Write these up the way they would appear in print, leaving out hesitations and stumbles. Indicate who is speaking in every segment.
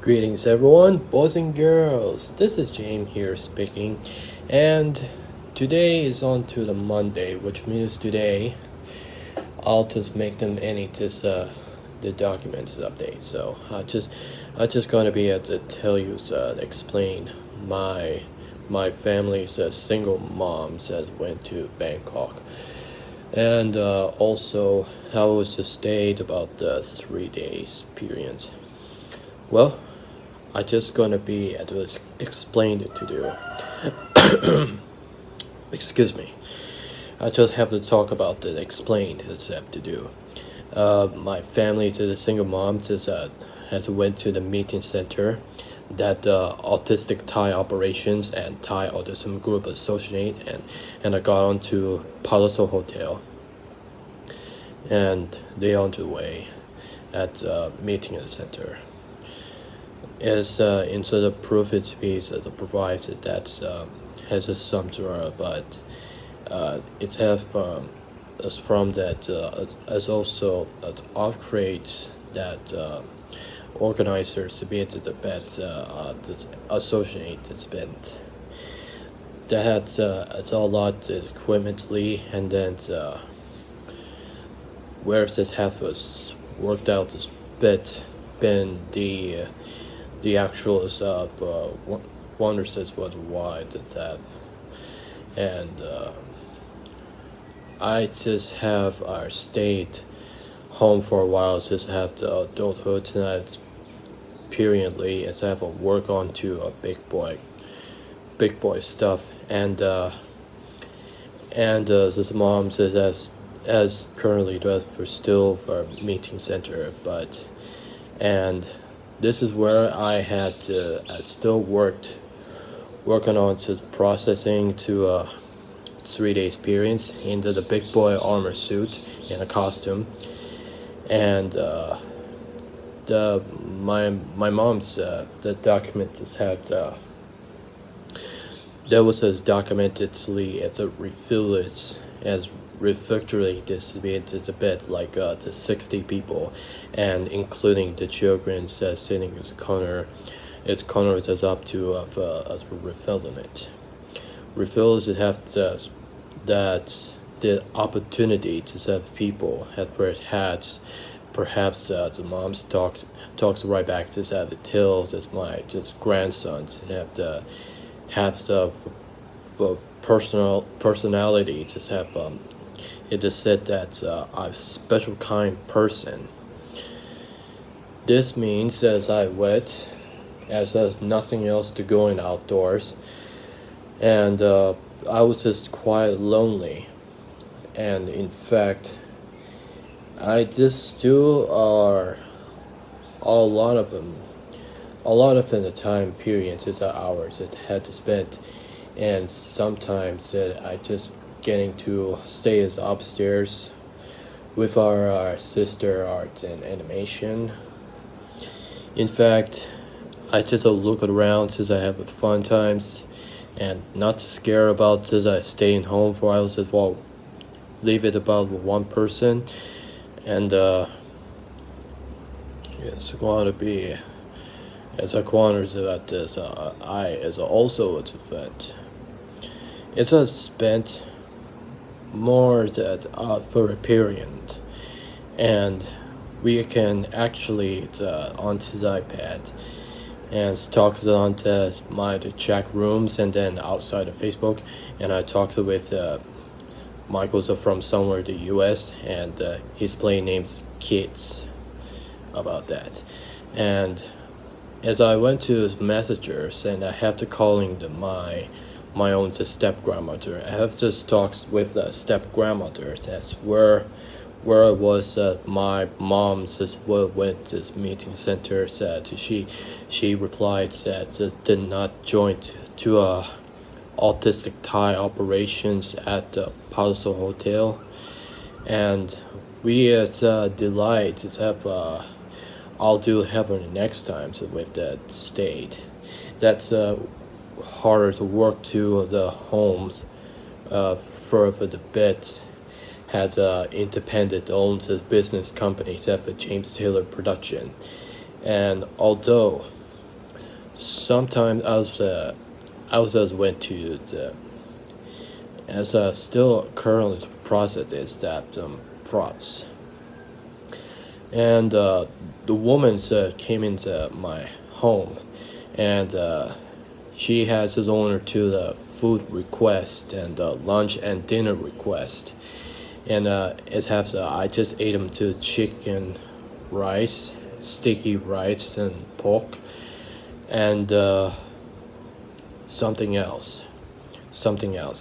Speaker 1: Greetings, everyone, boys and girls. This is James here speaking, and today is on to the Monday, which means today I'll just make them any the documents update. So I just gonna be able to tell you explain my family's single mom says went to Bangkok, and also how was the state about the 3 days period. Well, I just gonna be at least explain it to you. Excuse me. I just have to talk about the explained that I have to do. My family is a single mom. Just has went to the meeting center that autistic Thai operations and Thai autism group associate, and I got on to Palaso Hotel, and they on the way at meeting center. Is instead of profit piece the provider that has a some sort, but it have as from that as also upgrades that organizers to be able to bet this associated spend that it's a lot equipmently, and then where this have was worked out this bit been the actual wonders is what wide that have, and I just have our stayed home for a while, just have the adulthood tonight periodly as I have a work on to a big boy stuff, and this mom says as currently does for still for meeting center, but and this is where I still working on to processing to 3 days experience into the big boy armor suit and a costume, and the my mom's the document has had that was as documentedly as a refill as refectory it's a bit like to 60 people, and including the children sitting in the corner. Its corner is up to refilling it. Refills have that the opportunity to have people have perhaps the moms talks right back to the tills as my just grandsons have the have the personality to have it is said that I'm a special kind person. This means as I went, as there's nothing else to going outdoors, and I was just quite lonely. And in fact, I just still are a lot of them, a lot of the time periods is hours that had to spend, and sometimes that I just getting to stay as upstairs with our sister art and animation. In fact, I just look around since I have fun times and not scared about since I staying home for hours as well. Leave it about one person, and it's going to be as I wonders about this. I as also a event. It's a spent more that for a period, and we can actually onto the iPad and talk on to my chat rooms, and then outside of Facebook, and I talked with Michael's from somewhere in the US, and his play name's Kids about that, and as I went to his messengers, and I have to calling my own step grandmother. I have just talked with the step grandmother. That's where I was. My mom just went to this meeting center. Said she replied that did not join to autistic Thai operations at the Palaso Hotel, and we as delight to have I'll do heaven next time with that state. That's harder to work to the homes for the bit has independent owns a business company except for James Taylor Production, and although sometimes I was just went to the as still currently process is that props and the woman came into my home and she has his owner to the food request and lunch and dinner request and it has I just ate them to chicken rice sticky rice and pork and something else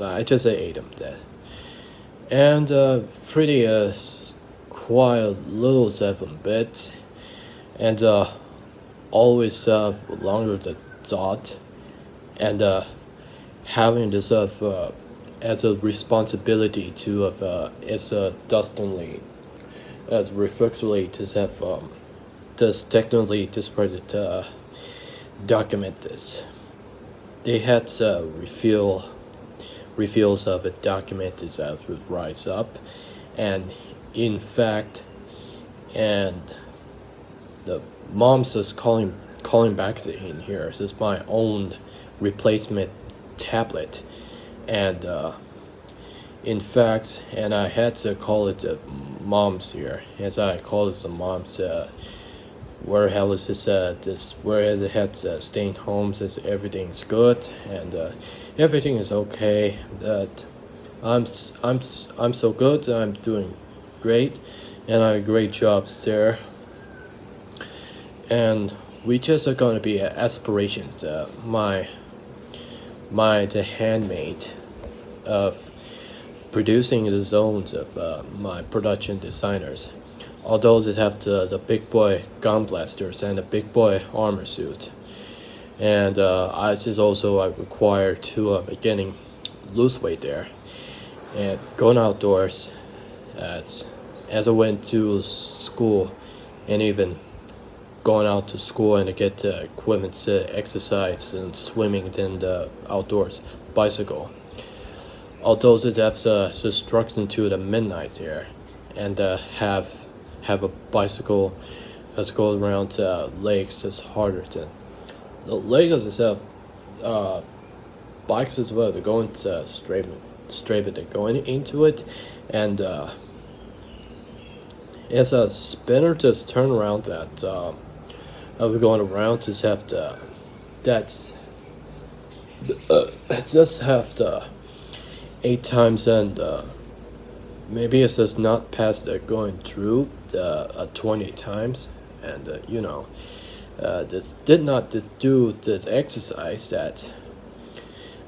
Speaker 1: I just ate them there and pretty quite a little 7 bit and always longer than thought and having this as a responsibility to as destiny as reflexively to have this technically disparate document this they had reveals of a document is as would rise up and in fact and the mom's just calling back to in here this is my own replacement tablet and in fact and I had to call it the mom's here as I call it the mom's where was this where it had staying home says everything's good and everything is okay that I'm so good I'm doing great and I have great jobs there and we just are going to be aspirations the handmaid of producing the zones of my production designers although they have the big boy gun blasters and the big boy armor suit and I just also I require to getting loose weight there and going outdoors as I went to school and even going out to school and to get equipment to exercise and swimming in the outdoors bicycle although it has instruction to the midnight here and have a bicycle that's go around lakes is harder than the lake itself bikes as well they're going straight but they're going into it and it's a spinner just turn around that I was going around just have to that's just have to 8 times and maybe it's just not past going through 20 times and this did not do this exercise that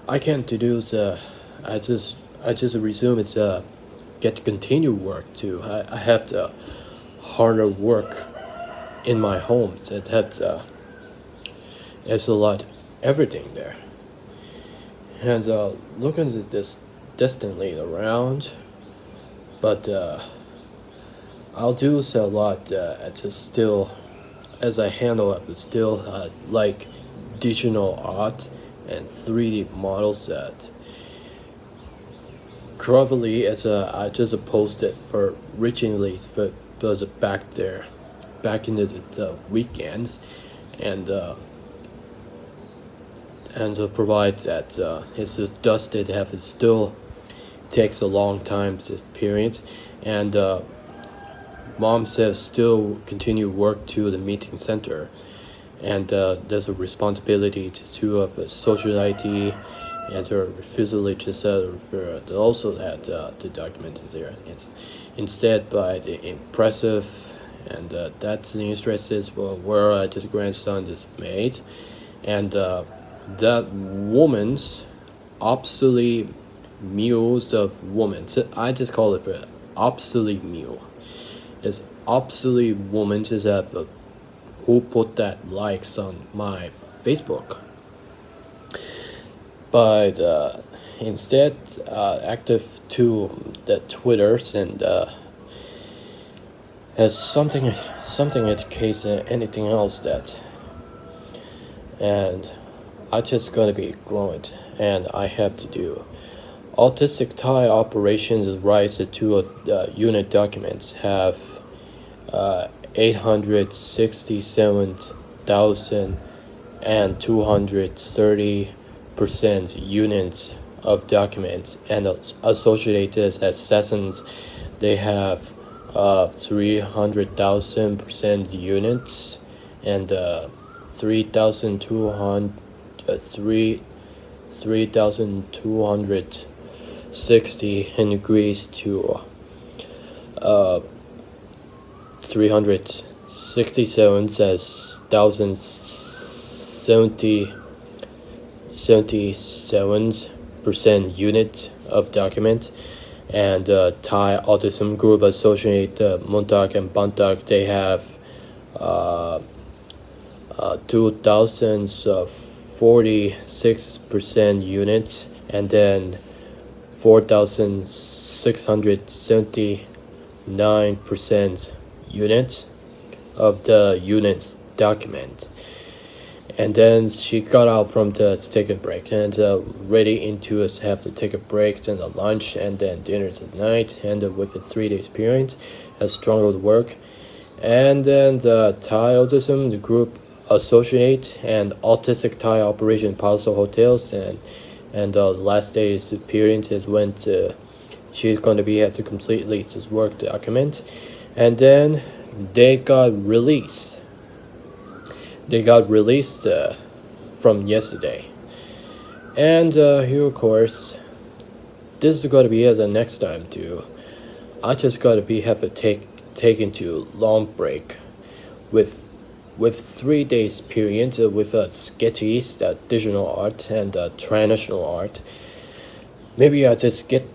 Speaker 1: I can't do the I just resume it get to continue work too I have to harder work in my home it has it's a lot everything there and looking at this distantly around but I'll do a lot to still as I handle it still like digital art and 3D models that currently it's I just posted for originally for back there back in the weekends and to provide that it's just dusted have it still takes a long time this period and mom says still continue work to the meeting center and there's a responsibility to of sociality and her refusal to set also that the document is there it's instead by the impressive and that's the interest is where just grandson is made and that woman's obsolete mules of woman so I just call it obsolete mule it's obsolete woman just have who put that likes on my Facebook but instead active to the Twitters and as something indicates anything else that and I just gonna be growing and I have to do autistic tie operations is rise to unit documents have 867,000 and 230% units of documents, and associated assassins, they have 300,000% units, and 3,200 3,260 increase to 367% unit of document, and Thai Autism Group Associate Muntak and Bantak, they have 2,046% units, and then 4,679% units of the units document. And then she got out from the take a break and ready into us have to take a break and a lunch and then dinner at night, and with a 3 days period has struggled to work. And then the Thai Autism, the group associate and autistic Thai operation Palso hotels, and the last day's period is when she's going to be had to completely just work document, and then they got released. They got released from yesterday, and here of course, this is going to be the next time too. I just got to be have to take into long break with 3 days period with sketches, digital art and traditional art. Maybe I just get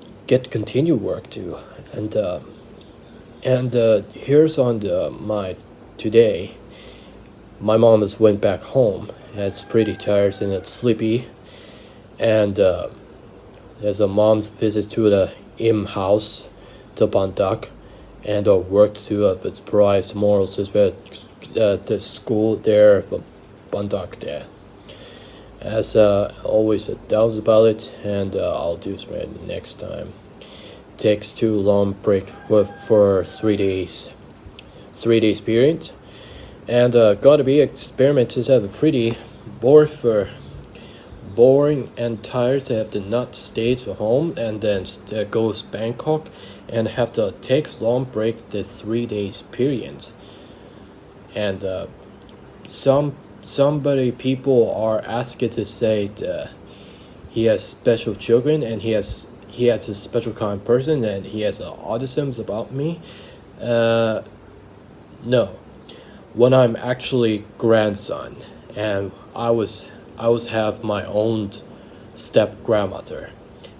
Speaker 1: continue work too, and here's on my today. My mom has went back home. It's pretty tired and it's sleepy, and there's a mom's visit to the Im house to Bangkok, and work to the prize morals as well. The school there for Bangkok there. As always, doubts about it, and I'll do it right next time. Takes too long break for 3 days. 3 days period, and gotta be experimented have a pretty boring and tired to have to not stay to home and then goes Bangkok and have to take long break the 3 days period. And people are asking to say that he has special children and he has a special kind of person and he has autisms about me. No, when I'm actually grandson, and I was have my own step grandmother,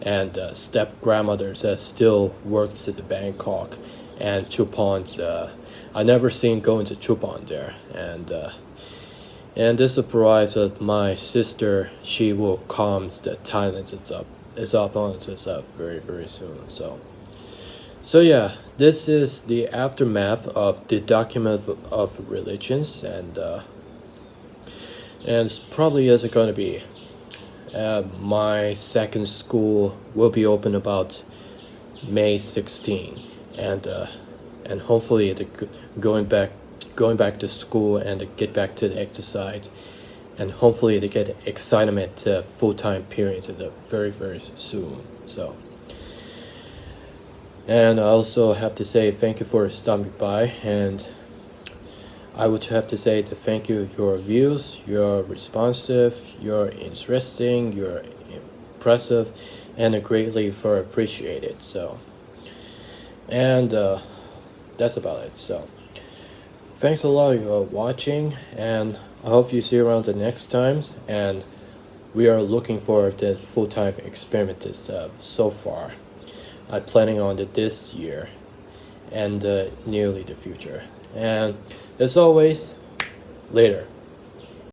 Speaker 1: and step grandmother that still works at the Bangkok and Chupan's. I never seen going to Chupan there, and this surprise of my sister, she will come to Thailand. It's up on us very very soon. So yeah, this is the aftermath of the document of religions, and it's probably is going to be. My second school will be open about May 16, and hopefully going back to school and get back to the exercise, and hopefully to get excitement full-time periods very very soon. So, and I also have to say thank you for stopping by, and I would have to say to thank you your views, you're responsive, you're interesting, you're impressive, and greatly for appreciated. So, and that's about it. So, thanks a lot for watching, and I hope you see you around the next times. And we are looking for the full-time experimentist so far. I'm planning on it this year and nearly the future. And as always, later.